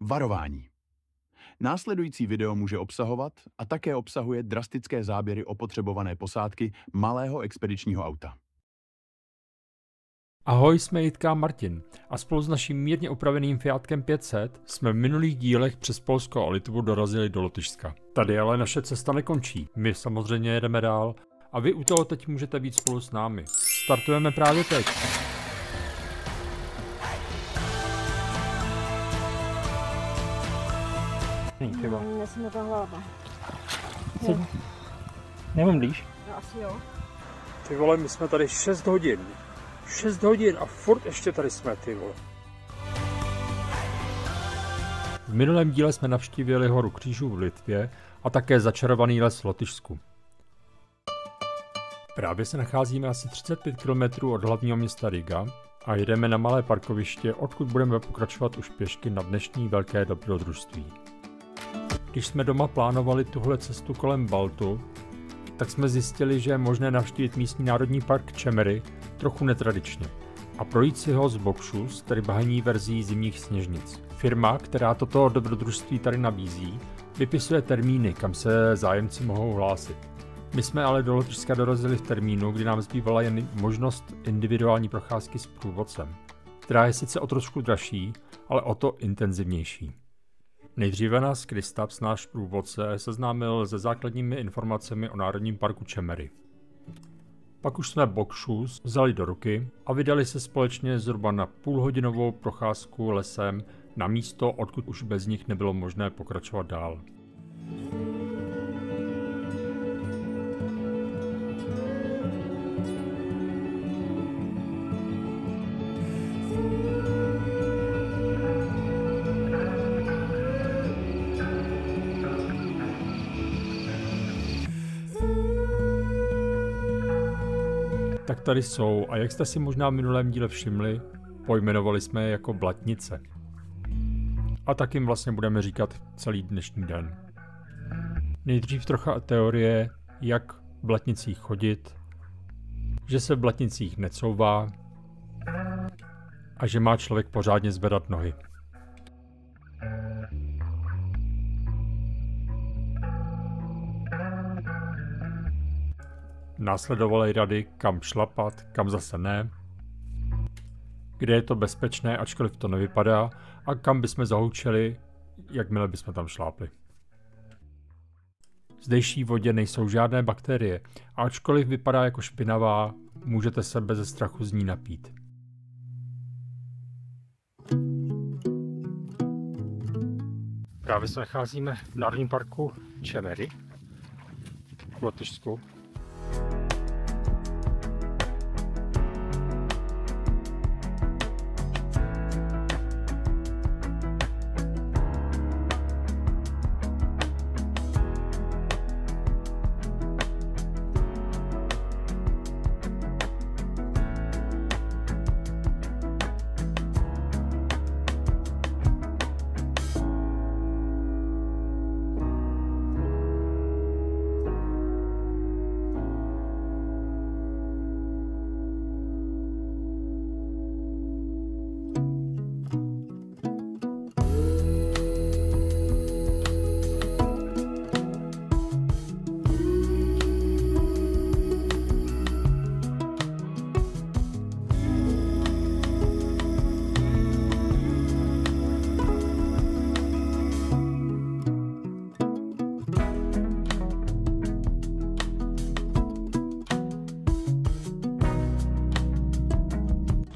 Varování. Následující video může obsahovat a také obsahuje drastické záběry opotřebované posádky malého expedičního auta. Ahoj, jsme Jitka a Martin a spolu s naším mírně upraveným Fiatkem 500 jsme v minulých dílech přes Polsko a Litvu dorazili do Lotyšska. Tady ale naše cesta nekončí, my samozřejmě jedeme dál a vy u toho teď můžete být spolu s námi. Startujeme právě teď. Mně se mi to hlava. Nemůžeš? No asi jo. Ty vole, my jsme tady 6 hodin. 6 hodin a furt ještě tady jsme, ty vole. V minulém díle jsme navštívili horu Křížů v Litvě a také začarovaný les v Lotyšsku. Právě se nacházíme asi 35 km od hlavního města Riga a jedeme na malé parkoviště, odkud budeme pokračovat už pěšky na dnešní velké dobrodružství. Když jsme doma plánovali tuhle cestu kolem Baltu, tak jsme zjistili, že je možné navštívit místní národní park Čemery trochu netradičně a projít si ho z Bokšus, tedy bahenní verzí zimních sněžnic. Firma, která toto dobrodružství tady nabízí, vypisuje termíny, kam se zájemci mohou hlásit. My jsme ale do Lotyšska dorazili v termínu, kdy nám zbývala jen možnost individuální procházky s průvodcem, která je sice o trošku dražší, ale o to intenzivnější. Nejdříve nás Kristaps, náš průvodce, seznámil se základními informacemi o Národním parku Čemery. Pak už jsme Bokšus vzali do ruky a vydali se společně zhruba na půlhodinovou procházku lesem na místo, odkud už bez nich nebylo možné pokračovat dál. Tak tady jsou a jak jste si možná v minulém díle všimli, pojmenovali jsme je jako blatnice. A tak jim vlastně budeme říkat celý dnešní den. Nejdřív trocha teorie, jak v blatnicích chodit, že se v blatnicích necouvá a že má člověk pořádně zvedat nohy. Následovaly rady, kam šlapat, kam zase ne, kde je to bezpečné, ačkoliv to nevypadá, a kam bychom zahučeli, jakmile bychom tam šlápli. V zdejší vodě nejsou žádné bakterie, a ačkoliv vypadá jako špinavá, můžete se beze strachu z ní napít. Právě se nacházíme v Národním parku Čemery v Lotyšsku.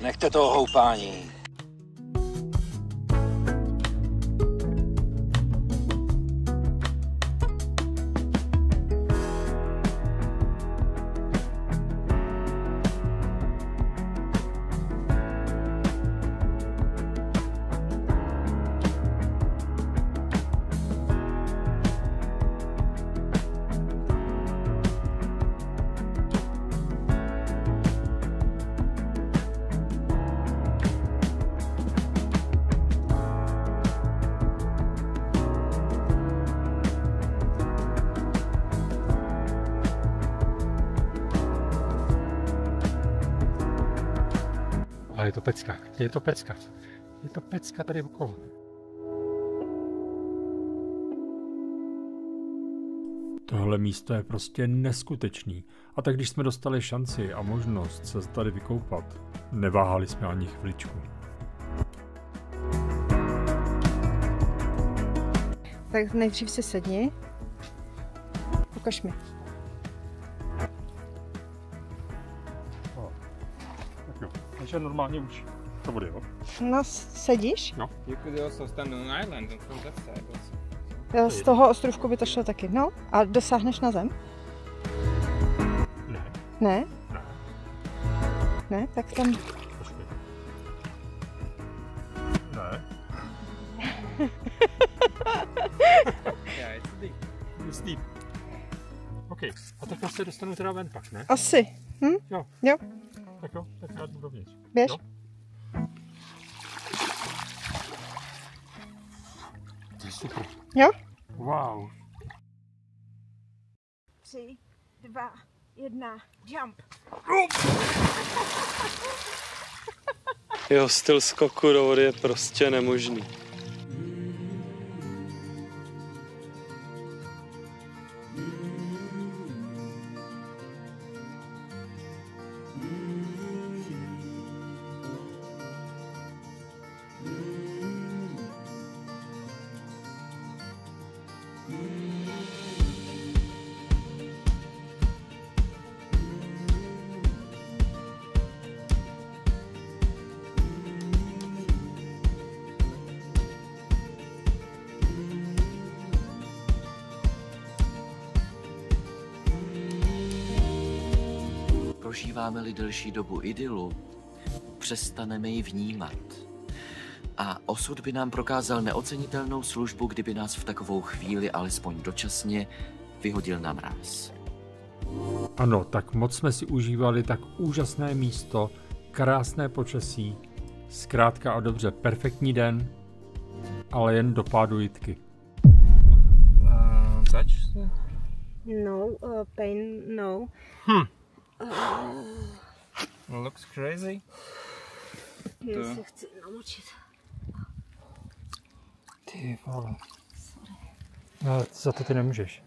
Nechte toho houpání. Ale je to pecka, je to pecka. Je to pecka tady okolo. Tohle místo je prostě neskutečný. A tak když jsme dostali šanci a možnost se tady vykoupat, neváhali jsme ani chviličku. Tak nejdřív si sedni. Ukaž mi. Tak jo, takže normálně už to bude, jo? No, sedíš? No. You could also stand on an island and from that side also. Jo, z toho ostrovku by to šlo taky. No, a dosáhneš na zem? Ne. Ne? Ne. Ne? Tak tam... Počkej. Ne. Yeah, it's deep. It's deep. OK. A tak já se dostanu teda ven pak, ne? Asi. Hm? Jo. Jo. Tak jo, tak já jdu dovnitř. Běž. Jo? To je super. Jo? Wow. 3, 2, 1, jump. Jeho styl skoku do vody je prostě nemožný. Prožíváme-li delší dobu idylu, přestaneme ji vnímat. A osud by nám prokázal neocenitelnou službu, kdyby nás v takovou chvíli alespoň dočasně vyhodil na mráz. Ano, tak moc jsme si užívali tak úžasné místo, krásné počasí, zkrátka a dobře perfektní den, ale jen do pádu jitky. Touch? No, pain, no. Looks crazy. Já se chci namočit. Ty vole. No, za to ty nemůžeš.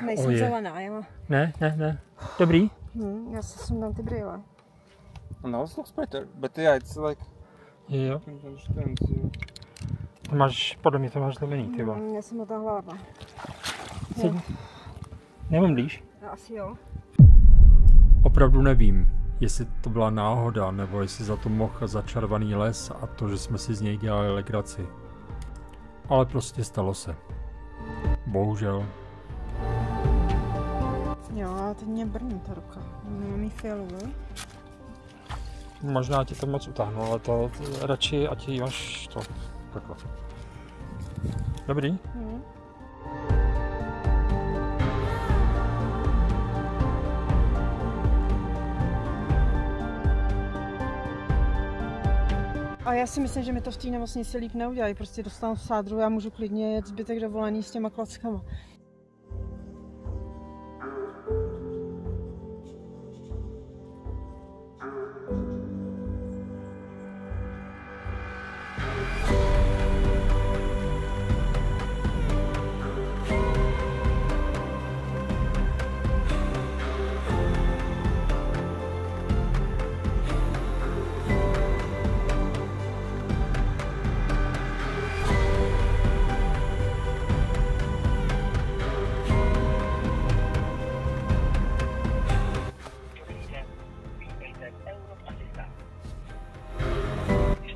Nejsem zelená, já mám. Ne. Dobrý? Já se sundám ty brýle. No, it looks better, but yeah, it's like... Jo. I can't understand. To máš, podle mě to máš zelený, ty vole. Já jsem ta hlava. Nemůžeš? Asi jo. Opravdu nevím, jestli to byla náhoda, nebo jestli za to mohl začarovaný les a to, že jsme si z něj dělali legraci. Ale prostě stalo se. Bohužel. Jo, teď mě brní ta ruka. Mám jí fialovou. Možná ti to moc utáhnu, ale to radši, ať jí máš to takhle. Dobrý? A já si myslím, že mi to v té nemocnici líp neudělají. Prostě dostanu sádru, já můžu klidně jet zbytek dovolený s těma klackama.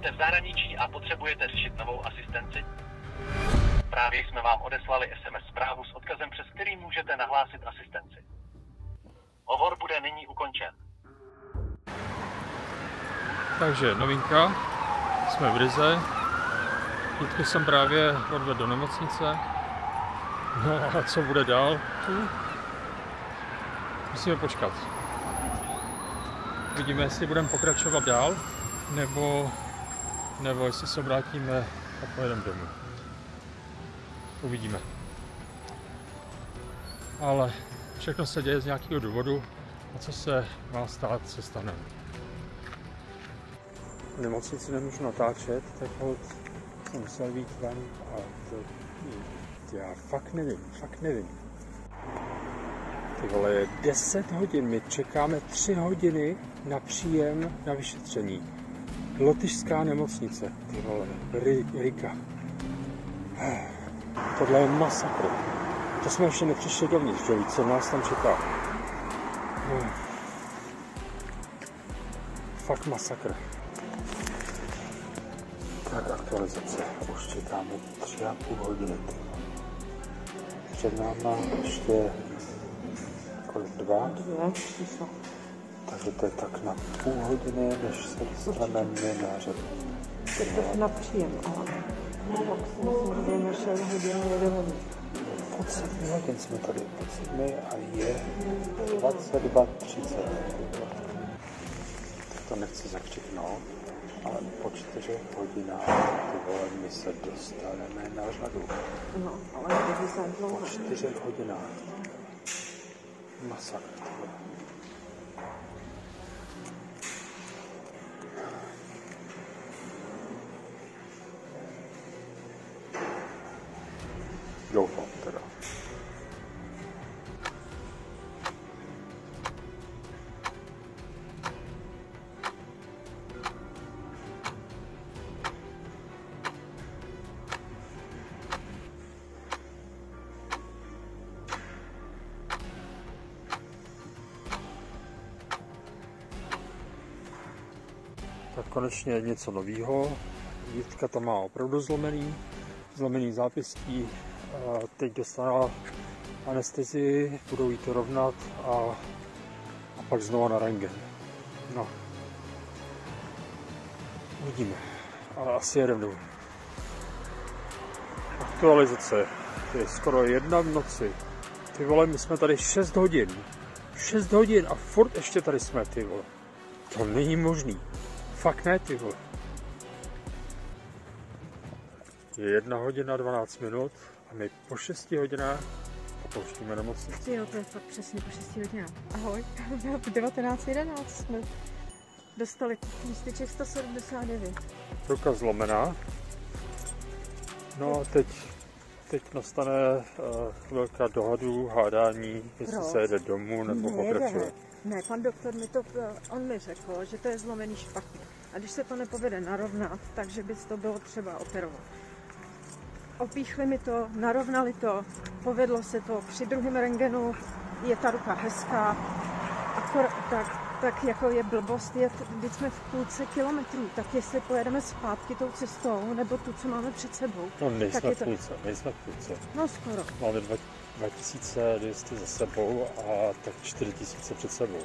V zahraničí a potřebujete řešit novou asistenci? Právě jsme vám odeslali SMS zprávu s odkazem, přes který můžete nahlásit asistenci. Hovor bude nyní ukončen. Takže novinka, jsme v Rize. Jitku jsem právě odvedl do nemocnice. No a co bude dál? Musíme počkat. Vidíme, jestli budeme pokračovat dál, nebo jestli se vrátíme a pojedeme domů. Uvidíme. Ale všechno se děje z nějakého důvodu a co se má stát, se stane. V nemocnici nemůžu natáčet, tak jsem musel být ven a to, já fakt nevím. Ty vole, je 10 hodin, my čekáme 3 hodiny na příjem na vyšetření. Lotyšská nemocnice, ty vole, Riga. Tohle je masakr. To jsme ještě nepřišli dovnitř, že víš, co nás tam čeká. Fakt masakr. Tak aktualizace, už čekáme 3,5 hodiny. Před náma ještě kolik, 2? Takže to je tak na půl hodiny, než se dostaneme na řadu. Je to na příjem, ale našel hodinu 11. Od 7 hodin jsme tady, od 7 a je 22:30. Tak to nechci zakřiknout, ale po 4 hodinách ty vole, my se dostaneme na řadu. No, ale to se dlouho. Po 4 hodinách. Masakr, ty vole. Doufám teda. Tak konečně něco novýho. Jitka to má opravdu zlomený zápěstí. Teď dostala anestezii, budou jí to rovnat a pak znova na rentgen. No. Uvidíme. Ale asi jedem domů. Aktualizace. Je skoro 1 v noci. Ty vole, my jsme tady 6 hodin. 6 hodin a furt ještě tady jsme, ty vole. To není možný. Fakt ne, ty vole. Je 1 hodina 12 minut a my po 6 hodinách opouštíme nemocnici. Jo, to je fakt přesně po 6 hodinách. Ahoj, v 19:11 jsme dostali lísteček 179. Ruka zlomená. No a teď nastane chvilka dohadů, hádání, jestli se jede domů nebo pokračuje. Ne, pan doktor on mi řekl, že to je zlomený špatně. A když se to nepovede narovnat, takže by to bylo třeba operovat. Opíchli mi to, narovnali to, povedlo se to. Při druhém rentgenu je ta ruka hezká, tak jako je blbost, když jsme v půlce kilometrů, tak jestli pojedeme zpátky tou cestou, nebo tu, co máme před sebou. No nejsme v půlce. No skoro. Máme 2200 za sebou a tak 4000 před sebou.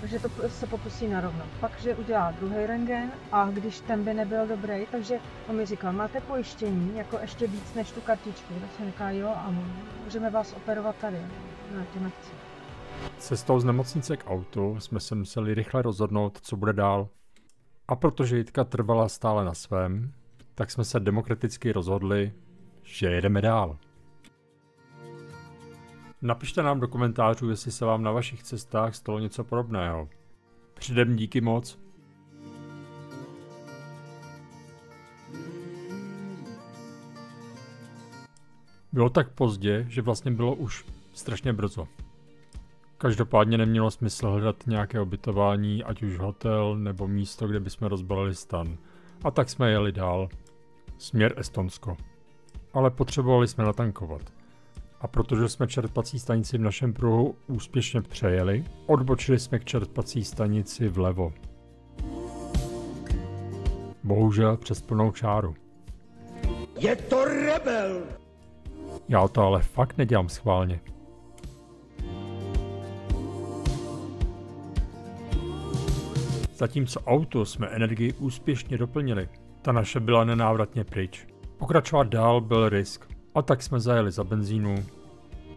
Takže to se pokusí narovnat. Pak, že udělá druhý rentgen a když ten by nebyl dobrý, takže on mi říkal, máte pojištění, jako ještě víc než tu kartičku. Tak jsem říkal, jo, a můžeme vás operovat tady. No, to nechci. Cestou z nemocnice k autu jsme se museli rychle rozhodnout, co bude dál. A protože Jitka trvala stále na svém, tak jsme se demokraticky rozhodli, že jedeme dál. Napište nám do komentářů, jestli se vám na vašich cestách stalo něco podobného. Předem díky moc. Bylo tak pozdě, že vlastně bylo už strašně brzo. Každopádně nemělo smysl hledat nějaké ubytování, ať už hotel nebo místo, kde bychom rozbalili stan. A tak jsme jeli dál. Směr Estonsko. Ale potřebovali jsme natankovat. A protože jsme čerpací stanici v našem pruhu úspěšně přejeli, odbočili jsme k čerpací stanici vlevo. Bohužel přes plnou čáru. Je to rebel! Já to ale fakt nedělám schválně. Zatímco auto jsme energii úspěšně doplnili, ta naše byla nenávratně pryč. Pokračovat dál byl risk, a tak jsme zajeli za benzínu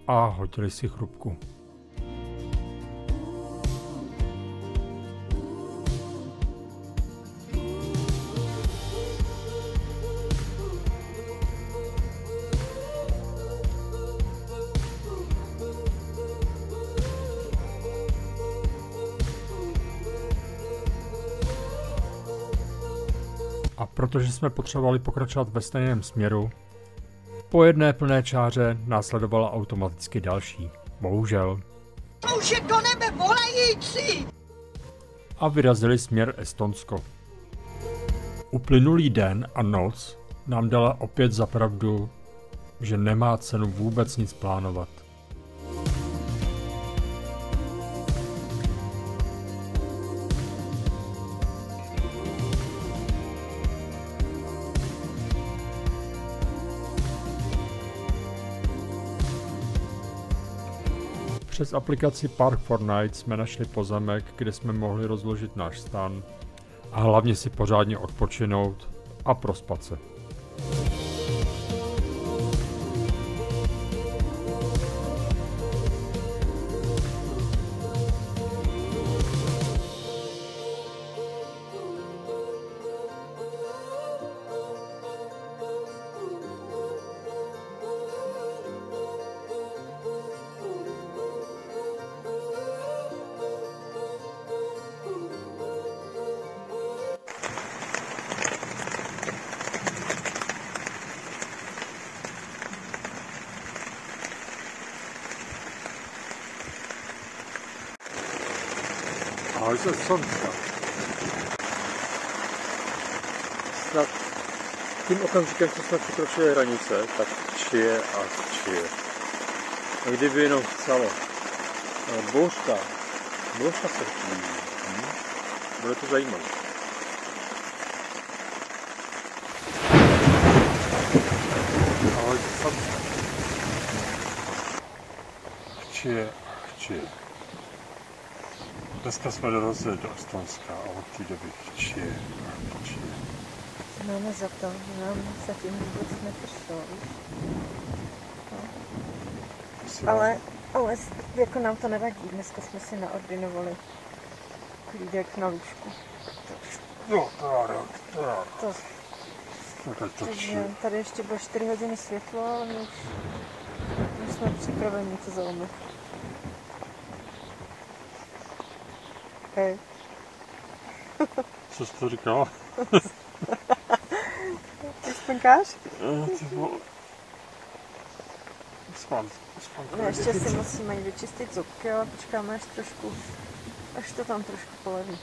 a hodili si chrupku. A protože jsme potřebovali pokračovat ve stejném směru, Po jedné plné čáře následovala automaticky další. Bohužel. To už je do nebe volající! A vyrazili směr Estonsko. Uplynulý den a noc nám dala opět za pravdu, že nemá cenu vůbec nic plánovat. Přes aplikaci Park4Night jsme našli pozemek, kde jsme mohli rozložit náš stan a hlavně si pořádně odpočinout a prospat se. Ale ze slunce. Snad tím okamžikem, co jsme překročili hranice, tak čije a čije. A kdyby jenom chcelo. Bouřka se chvílí. Bude to zajímavé. Ale slunce. Čije a čije. Dneska jsme dorazili do Estonska a od té doby chčije. Máme za to, že nám zatím vůbec nepršelo. Ale jako nám to nevadí. Dneska jsme si naordinovali klídek na lůžku. Jo, to rád. Takže tady ještě bylo 4 hodiny světlo, ale my už jsme připraveni to zaumet. Hej. Co jsi to říkala? Ty spnkáš? No, ještě si musíme jít vyčistit zubky, ale počkáme až to tam trošku poleví.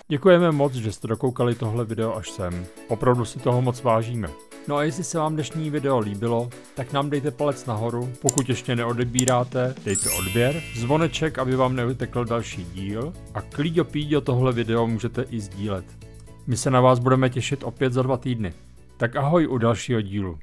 Děkujeme moc, že jste dokoukali tohle video až sem. Opravdu si toho moc vážíme. No a jestli se vám dnešní video líbilo, tak nám dejte palec nahoru, pokud ještě neodebíráte, dejte odběr, zvoneček, aby vám neutekl další díl a klíďo píďo tohle video můžete i sdílet. My se na vás budeme těšit opět za 2 týdny. Tak ahoj u dalšího dílu.